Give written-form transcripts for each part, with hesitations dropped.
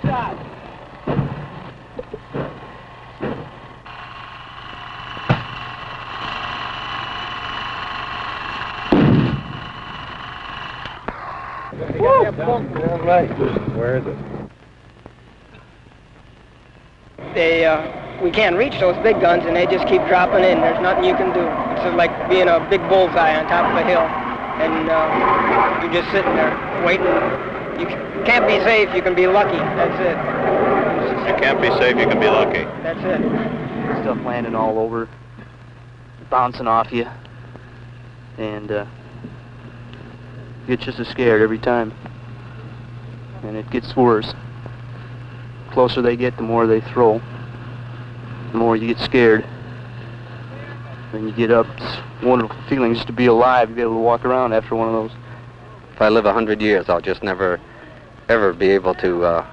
shot. Where is it? We can't reach those big guns, and they just keep dropping in. There's nothing you can do. It's just like being a big bullseye on top of a hill, and you're just sitting there waiting. You can't be safe. You can be lucky. That's it. You can't be safe. You can be lucky. That's it. Stuff landing all over, bouncing off you, and you get just as scared every time. And it gets worse. The closer they get, the more they throw. The more you get scared. When you get up, it's a wonderful feeling just to be alive, to be able to walk around after one of those. If I live 100 years, I'll just never, ever be able to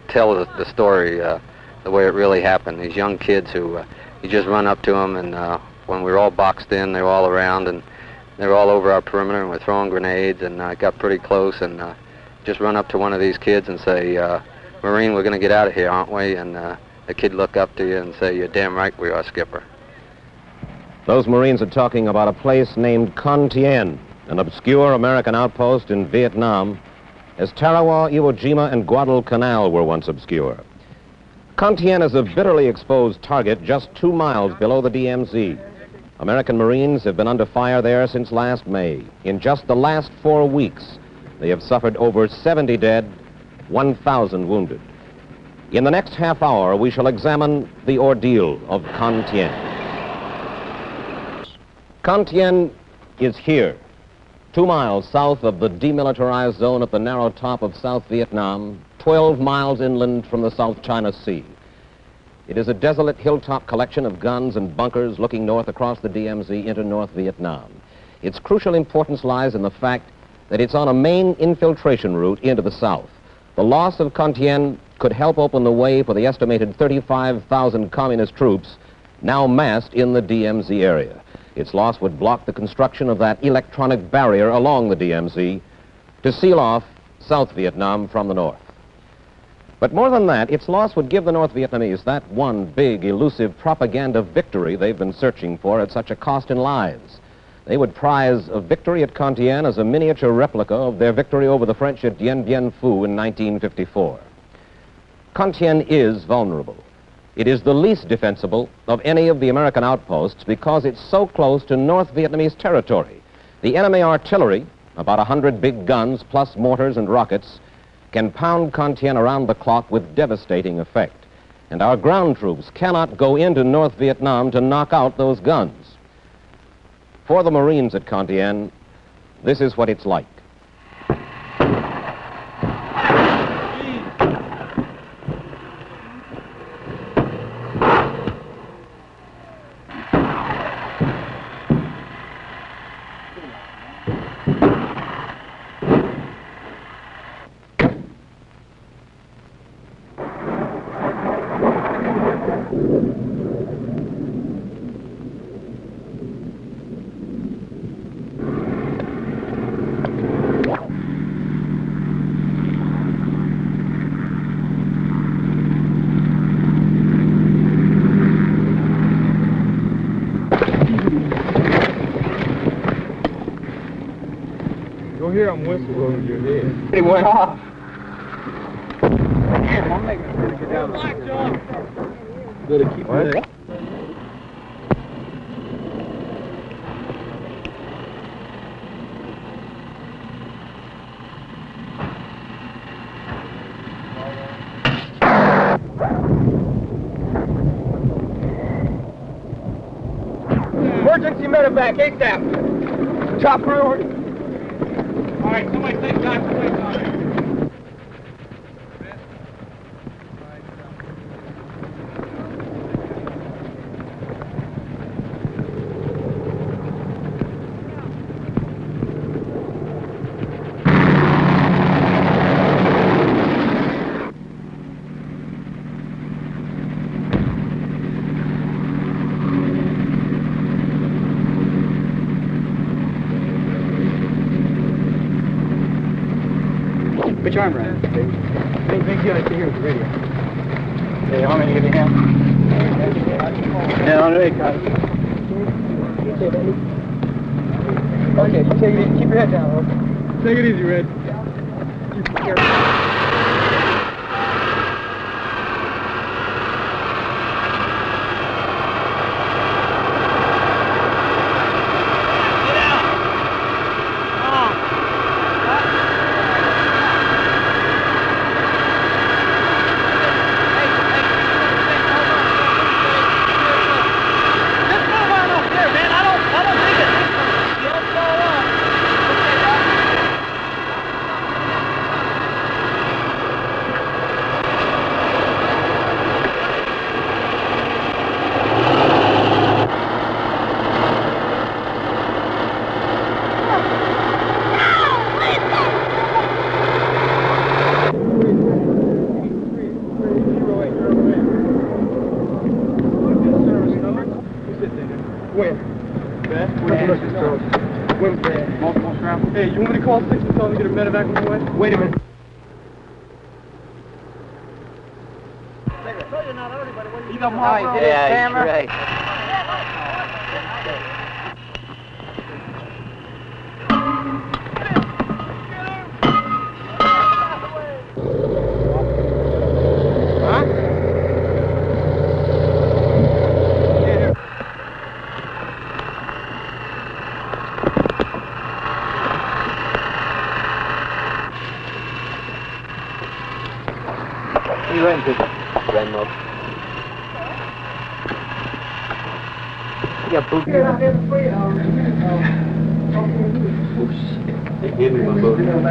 tell the story the way it really happened. These young kids who, you just run up to them, and when we were all boxed in, they were all around, and they were all over our perimeter, and we're throwing grenades, and got pretty close, and just run up to one of these kids and say, Marine, we're going to get out of here, aren't we? And the kid look up to you and say, you're damn right we are, Skipper. Those Marines are talking about a place named Con Thien, an obscure American outpost in Vietnam, as Tarawa, Iwo Jima, and Guadalcanal were once obscure. Con Thien is a bitterly exposed target just 2 miles below the DMZ. American Marines have been under fire there since last May. In just the last 4 weeks, they have suffered over 70 dead, 1,000 wounded. In the next half hour, we shall examine the ordeal of Con Thien. Con Thien is here, 2 miles south of the demilitarized zone at the narrow top of South Vietnam, 12 miles inland from the South China Sea. It is a desolate hilltop collection of guns and bunkers looking north across the DMZ into North Vietnam. Its crucial importance lies in the fact that it's on a main infiltration route into the south. The loss of Con Thien could help open the way for the estimated 35,000 communist troops now massed in the DMZ area. Its loss would block the construction of that electronic barrier along the DMZ to seal off South Vietnam from the north. But more than that, its loss would give the North Vietnamese that one big, elusive propaganda victory they've been searching for at such a cost in lives. They would prize a victory at Con Thien as a miniature replica of their victory over the French at Dien Bien Phu in 1954. Con Thien is vulnerable. It is the least defensible of any of the American outposts because it's so close to North Vietnamese territory. The enemy artillery, about 100 big guns plus mortars and rockets, can pound Con Thien around the clock with devastating effect. And our ground troops cannot go into North Vietnam to knock out those guns. For the Marines at Con Thien, this is what it's like. You'll hear them whistle over your head. It went off. Damn, I'm making it get down. Better keep it. Emergency medevac, ASAP. Top priority. All right, somebody take time to wait on it. Which arm, Ryan? Make sure I stay here with the radio. Hey, how many give you a hand? Yeah, on the way, Kyle. Okay, you take it easy. Keep your head down, okay? Take it easy, Red. Keep it careful. Hey, you want me to call 6 and tell them to get a medevac on the way? Wait a minute. You got more on this camera? Right.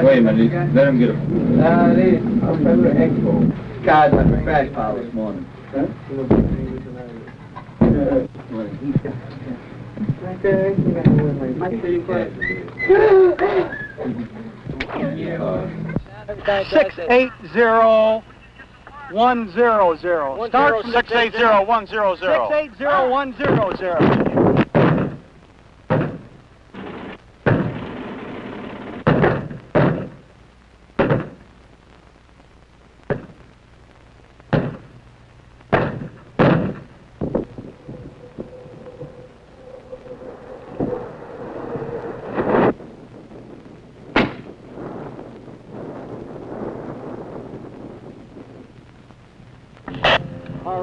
Wait a minute, let him get a... God, my crash pile this morning. Huh? 680-100. Start from 680-100. 680-100.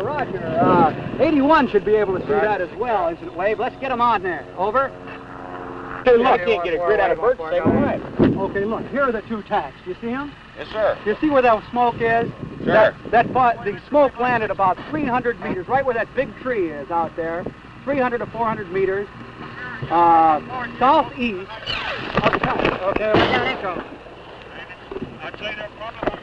Roger. 81 should be able to see that as well, isn't it, Wave? Let's get him on there. Over. Hey, look, I can't get a grid out of bird to save a life. Okay, look, here are the two tacks. Do you see them? Yes, sir. Do you see where that smoke is? Sure. The smoke landed about 300 meters, right where that big tree is out there. 300 to 400 meters. Southeast of the town. Okay, we're down income. I'd say they're probably...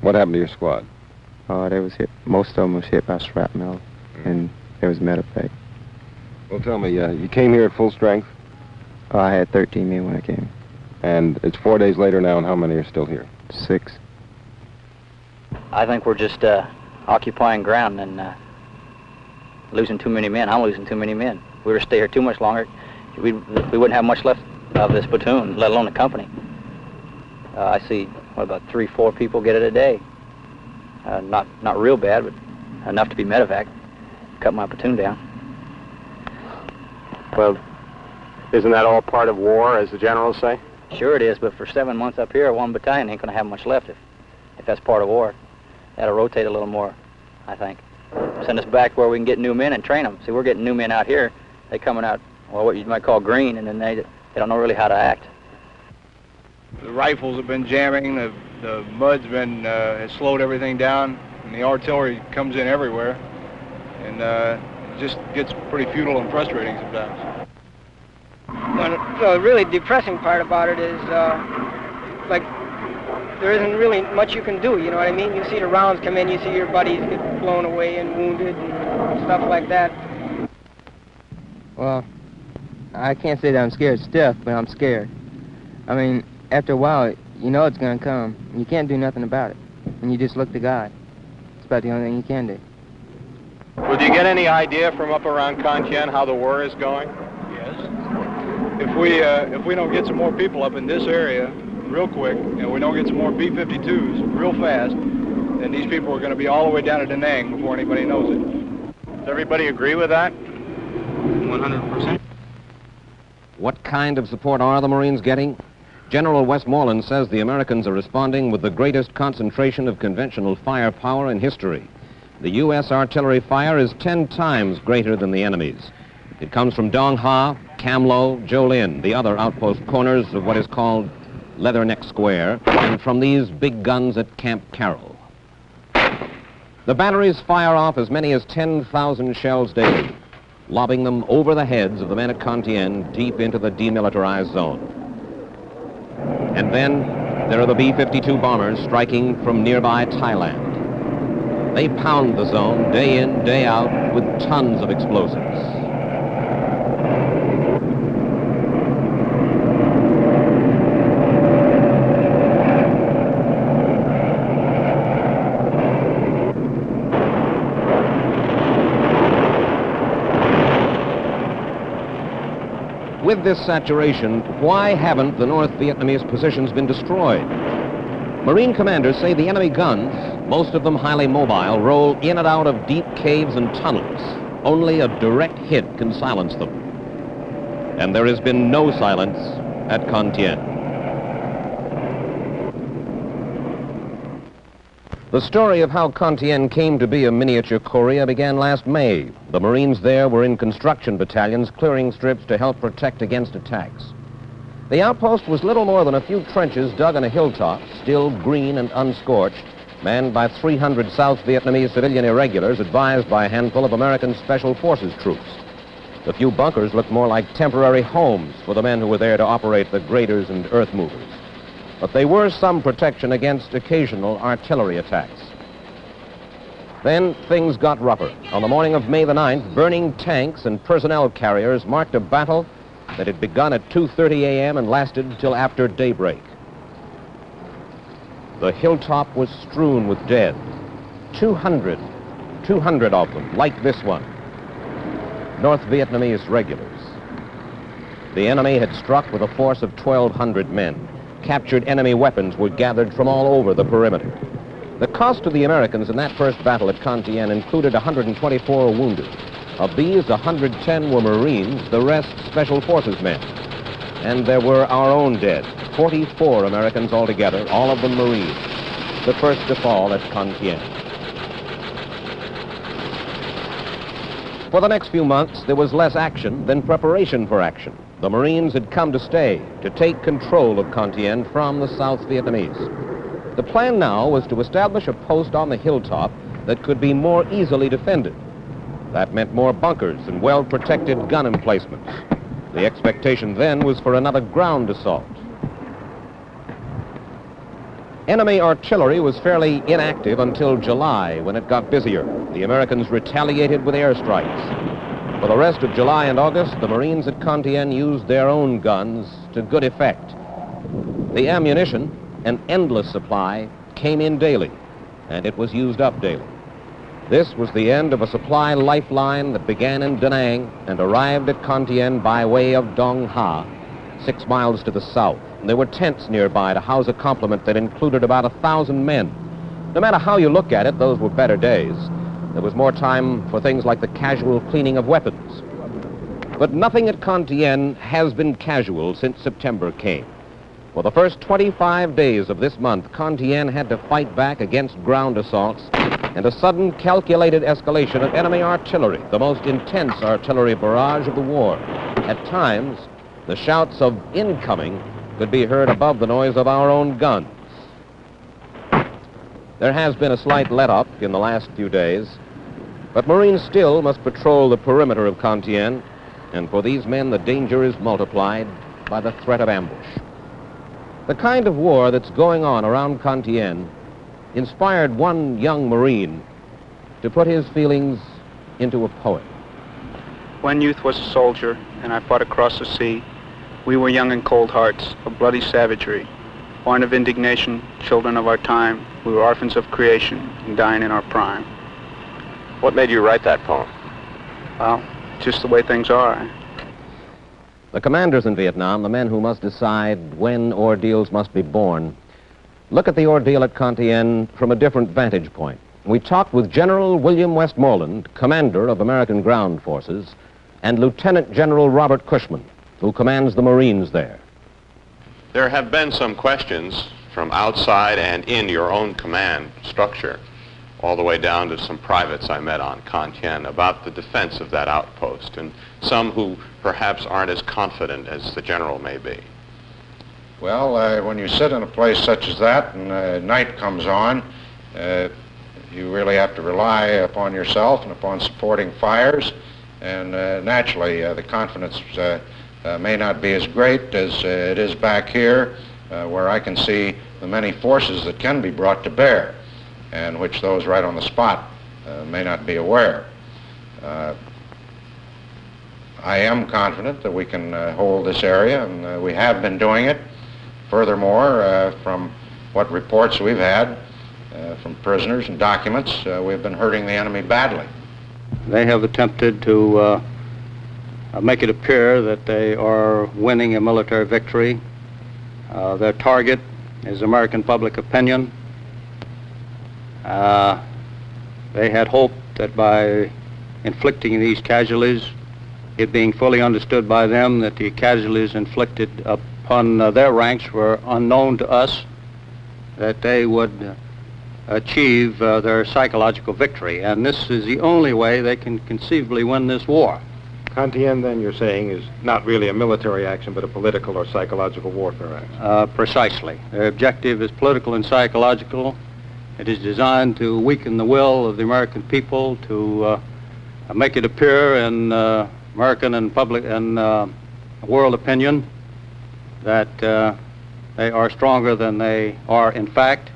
What happened to your squad? They was hit. Most of them was hit by shrapnel, and there was medevac. Well, tell me, you came here at full strength? I had 13 men when I came. And it's 4 days later now, and how many are still here? 6. I think we're just occupying ground and losing too many men. I'm losing too many men. If we were to stay here too much longer, we wouldn't have much left of this platoon, let alone the company. I see, what, about 3-4 people get it a day. Not real bad, but enough to be medevac. Cut my platoon down. Well, isn't that all part of war, as the generals say? Sure it is, but for 7 months up here, one battalion ain't going to have much left if that's part of war. That'll rotate a little more, I think. Send us back where we can get new men and train them. See, we're getting new men out here. They coming out, well, what you might call green, and then they don't know really how to act. The rifles have been jamming, the mud's been, has slowed everything down, and the artillery comes in everywhere, and it just gets pretty futile and frustrating sometimes. The really depressing part about it is, like, there isn't really much you can do, you know what I mean? You see the rounds come in, you see your buddies get blown away and wounded and stuff like that. Well, I can't say that I'm scared stiff, but I'm scared. I mean, after a while, you know it's going to come. You can't do nothing about it. And you just look to God. It's about the only thing you can do. Well, do you get any idea from up around Con Thien how the war is going? Yes. If we don't get some more people up in this area real quick, and we don't get some more B-52s real fast, then these people are going to be all the way down to Da Nang before anybody knows it. Does everybody agree with that? 100%. What kind of support are the Marines getting? General Westmoreland says the Americans are responding with the greatest concentration of conventional firepower in history. The U.S. artillery fire is 10 times greater than the enemy's. It comes from Dong Ha, Cam Lo, Jolin, the other outpost corners of what is called Leatherneck Square, and from these big guns at Camp Carroll. The batteries fire off as many as 10,000 shells daily, lobbing them over the heads of the men at Con Thien deep into the demilitarized zone. And then there are the B-52 bombers striking from nearby Thailand. They pound the zone day in, day out with tons of explosives. With this saturation, why haven't the North Vietnamese positions been destroyed? Marine commanders say the enemy guns, most of them highly mobile, roll in and out of deep caves and tunnels. Only a direct hit can silence them. And there has been no silence at Con Thien. The story of how Con Thien came to be a miniature Korea began last May. The Marines there were in construction battalions clearing strips to help protect against attacks. The outpost was little more than a few trenches dug on a hilltop, still green and unscorched, manned by 300 South Vietnamese civilian irregulars advised by a handful of American Special Forces troops. The few bunkers looked more like temporary homes for the men who were there to operate the graders and earth movers. But they were some protection against occasional artillery attacks. Then things got rougher. On the morning of May the 9th, burning tanks and personnel carriers marked a battle that had begun at 2:30 a.m. and lasted till after daybreak. The hilltop was strewn with dead. 200 of them, like this one. North Vietnamese regulars. The enemy had struck with a force of 1,200 men. Captured enemy weapons were gathered from all over the perimeter. The cost to the Americans in that first battle at Con Thien included 124 wounded. Of these, 110 were Marines, the rest Special Forces men. And there were our own dead, 44 Americans altogether, all of them Marines, the first to fall at Con Thien. For the next few months, there was less action than preparation for action. The Marines had come to stay, to take control of Con Thien from the South Vietnamese. The plan now was to establish a post on the hilltop that could be more easily defended. That meant more bunkers and well-protected gun emplacements. The expectation then was for another ground assault. Enemy artillery was fairly inactive until July, when it got busier. The Americans retaliated with airstrikes. For the rest of July and August, the Marines at Con Thien used their own guns to good effect. The ammunition, an endless supply, came in daily, and it was used up daily. This was the end of a supply lifeline that began in Da Nang and arrived at Con Thien by way of Dong Ha, 6 miles to the south. And there were tents nearby to house a complement that included about 1,000 men. No matter how you look at it, those were better days. There was more time for things like the casual cleaning of weapons. But nothing at Con Thien has been casual since September came. For the first 25 days of this month, Con Thien had to fight back against ground assaults and a sudden calculated escalation of enemy artillery, the most intense artillery barrage of the war. At times, the shouts of incoming could be heard above the noise of our own guns. There has been a slight let-up in the last few days, but Marines still must patrol the perimeter of Con Thien, and for these men the danger is multiplied by the threat of ambush. The kind of war that's going on around Con Thien inspired one young Marine to put his feelings into a poem. When youth was a soldier and I fought across the sea, we were young and cold hearts of bloody savagery, born of indignation, children of our time. We were orphans of creation and dying in our prime. What made you write that poem? Well, just the way things are. The commanders in Vietnam, the men who must decide when ordeals must be borne, look at the ordeal at Con Thien from a different vantage point. We talked with General William Westmoreland, commander of American ground forces, and Lieutenant General Robert Cushman, who commands the Marines there. There have been some questions from outside and in your own command structure, all the way down to some privates I met on Con Thien, about the defense of that outpost, and some who perhaps aren't as confident as the general may be. Well, when you sit in a place such as that and night comes on, you really have to rely upon yourself and upon supporting fires, and naturally the confidence may not be as great as it is back here, where I can see the many forces that can be brought to bear, and which those right on the spot may not be aware. I am confident that we can hold this area, and we have been doing it. Furthermore, from what reports we've had from prisoners and documents, we've been hurting the enemy badly. They have attempted to make it appear that they are winning a military victory. Their target is American public opinion. They had hoped that by inflicting these casualties, it being fully understood by them that the casualties inflicted upon their ranks were unknown to us, that they would achieve their psychological victory. And this is the only way they can conceivably win this war. Con Thien, then, you're saying, is not really a military action, but a political or psychological warfare action. Precisely. Their objective is political and psychological. It is designed to weaken the will of the American people, to make it appear in American and public and world opinion that they are stronger than they are in fact,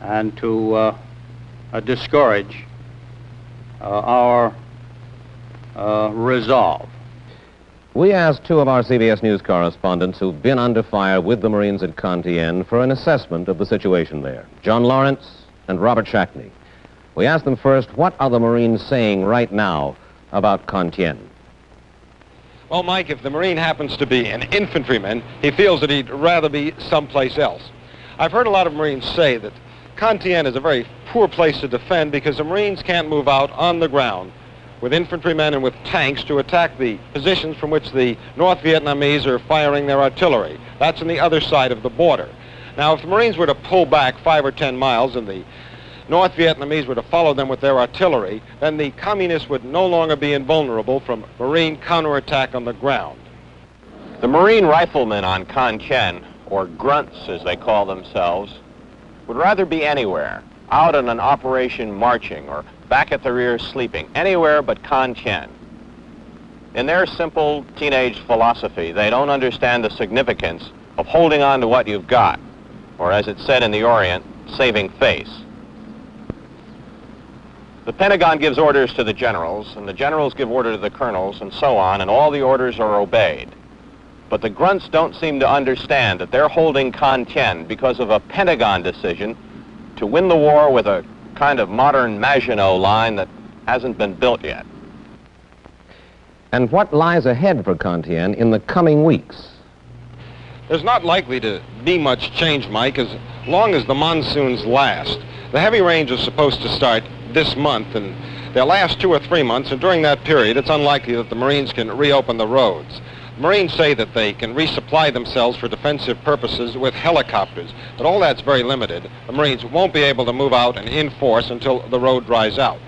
and to discourage our resolve. We asked two of our CBS News correspondents who've been under fire with the Marines at Con Thien for an assessment of the situation there, John Lawrence and Robert Shackney. We asked them first, what are the Marines saying right now about Con Thien? Well, Mike, if the Marine happens to be an infantryman, he feels that he'd rather be someplace else. I've heard a lot of Marines say that Con Thien is a very poor place to defend because the Marines can't move out on the ground with infantrymen and with tanks to attack the positions from which the North Vietnamese are firing their artillery. That's on the other side of the border. Now, if the Marines were to pull back 5 or 10 miles and the North Vietnamese were to follow them with their artillery, then the communists would no longer be invulnerable from Marine counterattack on the ground. The Marine riflemen on Con Thien, or grunts as they call themselves, would rather be anywhere, out on an operation marching or back at the rear sleeping, anywhere but Con Thien. In their simple teenage philosophy, they don't understand the significance of holding on to what you've got, or as it's said in the Orient, saving face. The Pentagon gives orders to the generals, and the generals give order to the colonels, and so on, and all the orders are obeyed. But the grunts don't seem to understand that they're holding Con Thien because of a Pentagon decision to win the war with a kind of modern Maginot line that hasn't been built yet. And what lies ahead for Con Thien in the coming weeks? There's not likely to be much change, Mike, as long as the monsoons last. The heavy rains are supposed to start this month, and they'll last 2 or 3 months, and during that period, it's unlikely that the Marines can reopen the roads. Marines say that they can resupply themselves for defensive purposes with helicopters, but all that's very limited. The Marines won't be able to move out and in force until the road dries out.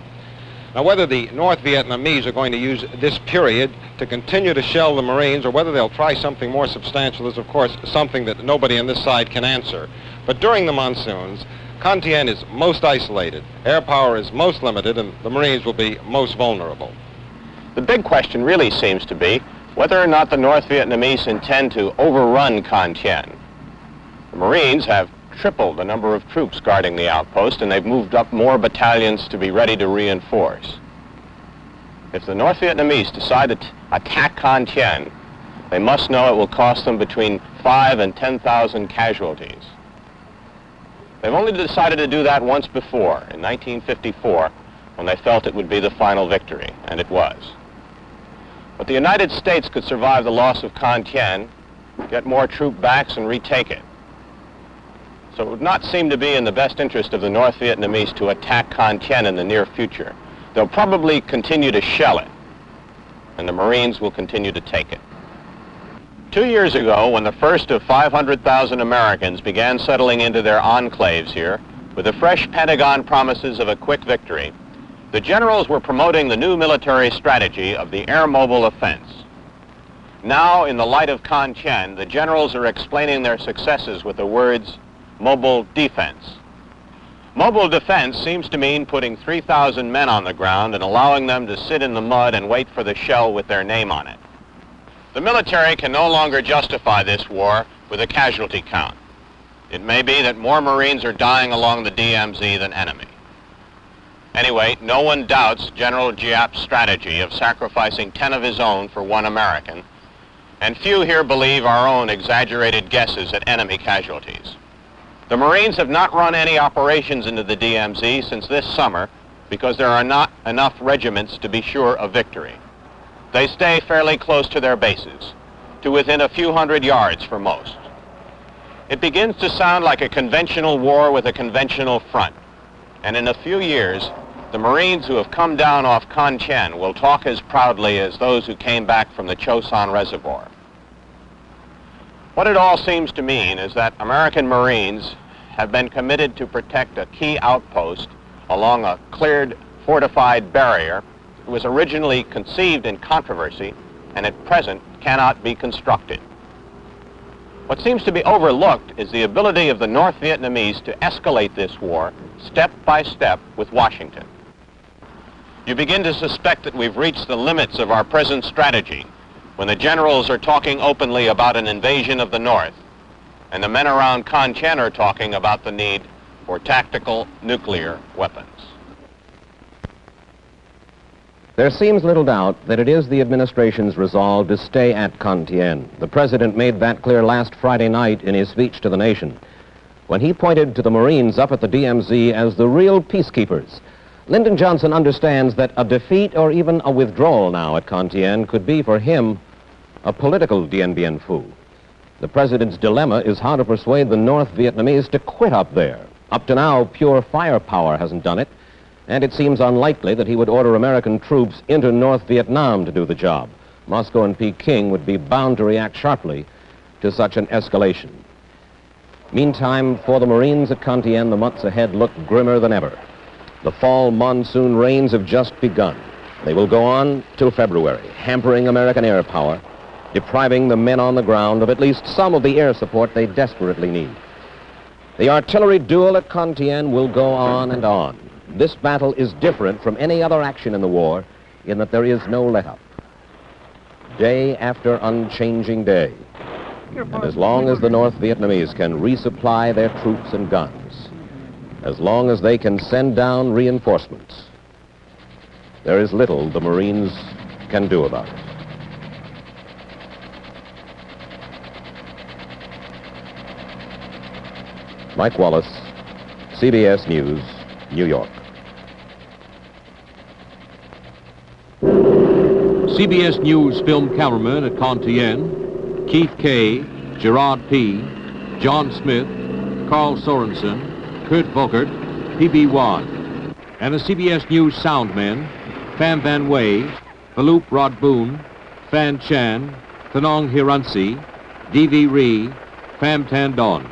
Now, whether the North Vietnamese are going to use this period to continue to shell the Marines or whether they'll try something more substantial is, of course, something that nobody on this side can answer. But during the monsoons, Con Thien is most isolated, air power is most limited, and the Marines will be most vulnerable. The big question really seems to be whether or not the North Vietnamese intend to overrun Con Thien. The Marines have tripled the number of troops guarding the outpost, and they've moved up more battalions to be ready to reinforce. If the North Vietnamese decide to attack Con Thien, they must know it will cost them between 5,000 and 10,000 casualties. They've only decided to do that once before, in 1954, when they felt it would be the final victory, and it was. But the United States could survive the loss of Con Thien, get more troop backs, and retake it. So it would not seem to be in the best interest of the North Vietnamese to attack Con Thien in the near future. They'll probably continue to shell it, and the Marines will continue to take it. 2 years ago, when the first of 500,000 Americans began settling into their enclaves here, with the fresh Pentagon promises of a quick victory, the generals were promoting the new military strategy of the air mobile offense. Now, in the light of Con Thien, the generals are explaining their successes with the words, mobile defense. Mobile defense seems to mean putting 3,000 men on the ground and allowing them to sit in the mud and wait for the shell with their name on it. The military can no longer justify this war with a casualty count. It may be that more Marines are dying along the DMZ than enemy. Anyway, no one doubts General Giap's strategy of sacrificing 10 of his own for 1 American, and few here believe our own exaggerated guesses at enemy casualties. The Marines have not run any operations into the DMZ since this summer because there are not enough regiments to be sure of victory. They stay fairly close to their bases, to within a few hundred yards for most. It begins to sound like a conventional war with a conventional front, and in a few years, the Marines who have come down off Con Thien will talk as proudly as those who came back from the Chosin Reservoir. What it all seems to mean is that American Marines have been committed to protect a key outpost along a cleared, fortified barrier that was originally conceived in controversy and at present cannot be constructed. What seems to be overlooked is the ability of the North Vietnamese to escalate this war step by step with Washington. You begin to suspect that we've reached the limits of our present strategy when the generals are talking openly about an invasion of the North, and the men around Con Thien are talking about the need for tactical nuclear weapons. There seems little doubt that it is the administration's resolve to stay at Con Thien. The president made that clear last Friday night in his speech to the nation, when he pointed to the Marines up at the DMZ as the real peacekeepers. Lyndon Johnson understands that a defeat or even a withdrawal now at Con Thien could be for him a political Dien Bien Phu. The president's dilemma is how to persuade the North Vietnamese to quit up there. Up to now, pure firepower hasn't done it, and it seems unlikely that he would order American troops into North Vietnam to do the job. Moscow and Peking would be bound to react sharply to such an escalation. Meantime, for the Marines at Con Thien, the months ahead look grimmer than ever. The fall monsoon rains have just begun. They will go on till February, hampering American air power, depriving the men on the ground of at least some of the air support they desperately need. The artillery duel at Con Thien will go on and on. This battle is different from any other action in the war in that there is no let-up. Day after unchanging day. And as long as the North Vietnamese can resupply their troops and guns, as long as they can send down reinforcements, there is little the Marines can do about it. Mike Wallace, CBS News, New York. CBS News film cameramen at Con Thien, Keith Kay, Gerard P., John Smith, Carl Sorensen, Kurt Volkert, P.B. Wad, and the CBS News soundmen, Pham Van Way, Phaloop Rod Boone, Phan Chan, Thanong Hiransi, D.V. Ree, Pham Tan Don.